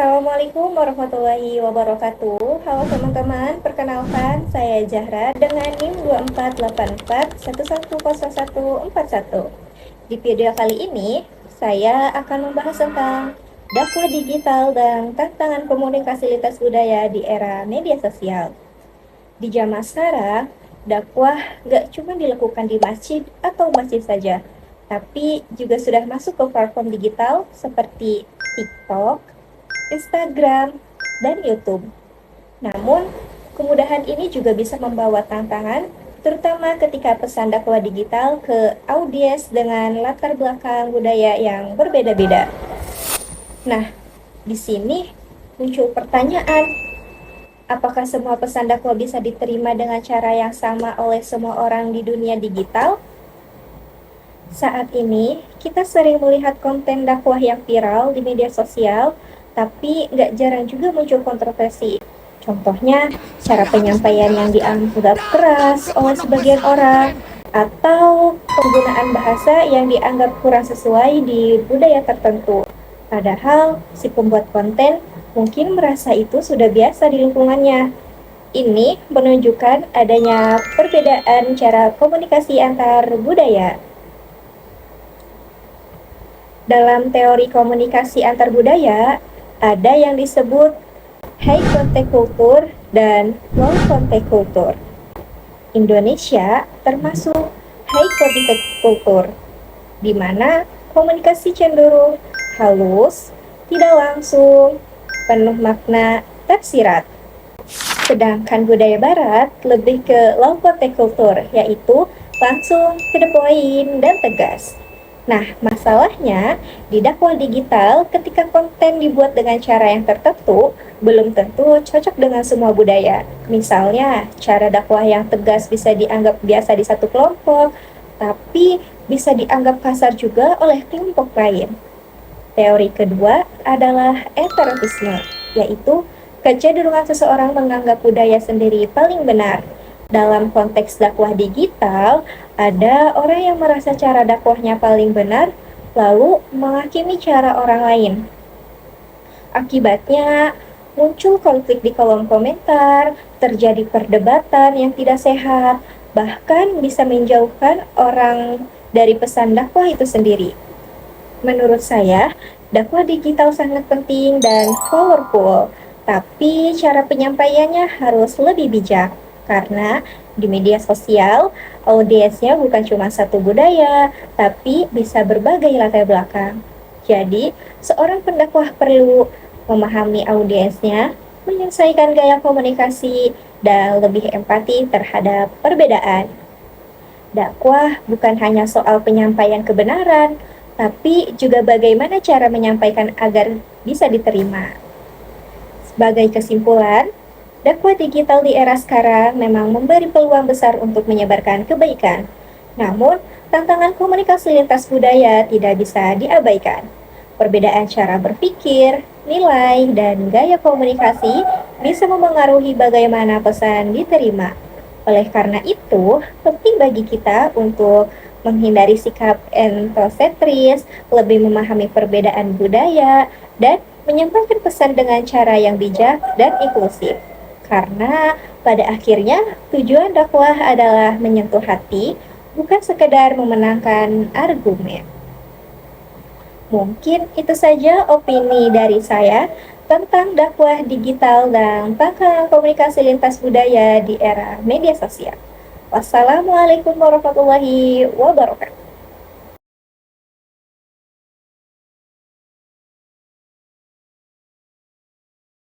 Assalamualaikum warahmatullahi wabarakatuh. Halo teman-teman, perkenalkan saya Zahra dengan NIM 2484110141. Di video kali ini, saya akan membahas tentang dakwah digital dan tantangan komunikasi lintas budaya di era media sosial. Di zaman sekarang, dakwah gak cuma dilakukan di masjid atau masjid saja, tapi juga sudah masuk ke platform digital seperti TikTok, Instagram, dan YouTube. Namun, kemudahan ini juga bisa membawa tantangan, terutama ketika pesan dakwah digital ke audiens dengan latar belakang budaya yang berbeda-beda. Nah, di sini muncul pertanyaan, apakah semua pesan dakwah bisa diterima dengan cara yang sama oleh semua orang di dunia digital? Saat ini, kita sering melihat konten dakwah yang viral di media sosial, tapi nggak jarang juga muncul kontroversi. Contohnya, cara penyampaian yang dianggap keras oleh sebagian orang, atau penggunaan bahasa yang dianggap kurang sesuai di budaya tertentu. Padahal, si pembuat konten mungkin merasa itu sudah biasa di lingkungannya. Ini menunjukkan adanya perbedaan cara komunikasi antar budaya. Dalam teori komunikasi antar budaya, ada yang disebut high contact culture dan low contact culture. Indonesia termasuk high contact culture, di mana komunikasi cenderung halus, tidak langsung, penuh makna tersirat. Sedangkan budaya barat lebih ke low contact culture, yaitu langsung to the point dan tegas. Nah, masalahnya di dakwah digital ketika konten dibuat dengan cara yang tertentu, belum tentu cocok dengan semua budaya. Misalnya, cara dakwah yang tegas bisa dianggap biasa di satu kelompok, tapi bisa dianggap kasar juga oleh kelompok lain. Teori kedua adalah heterotisme, yaitu kecenderungan seseorang menganggap budaya sendiri paling benar. Dalam konteks dakwah digital, ada orang yang merasa cara dakwahnya paling benar, lalu menghakimi cara orang lain. Akibatnya, muncul konflik di kolom komentar, terjadi perdebatan yang tidak sehat, bahkan bisa menjauhkan orang dari pesan dakwah itu sendiri. Menurut saya, dakwah digital sangat penting dan powerful, tapi cara penyampaiannya harus lebih bijak. Karena di media sosial, audiensnya bukan cuma satu budaya, tapi bisa berbagai latar belakang. Jadi, seorang pendakwah perlu memahami audiensnya, menyelesaikan gaya komunikasi, dan lebih empati terhadap perbedaan. Dakwah bukan hanya soal penyampaian kebenaran, tapi juga bagaimana cara menyampaikan agar bisa diterima. Sebagai kesimpulan, dakwah digital di era sekarang memang memberi peluang besar untuk menyebarkan kebaikan. Namun, tantangan komunikasi lintas budaya tidak bisa diabaikan. Perbedaan cara berpikir, nilai, dan gaya komunikasi bisa memengaruhi bagaimana pesan diterima. Oleh karena itu, penting bagi kita untuk menghindari sikap etnosentris, lebih memahami perbedaan budaya, dan menyampaikan pesan dengan cara yang bijak dan inklusif. Karena pada akhirnya tujuan dakwah adalah menyentuh hati, bukan sekedar memenangkan argumen. Mungkin itu saja opini dari saya tentang dakwah digital dan tantangan komunikasi lintas budaya di era media sosial. Wassalamualaikum warahmatullahi wabarakatuh.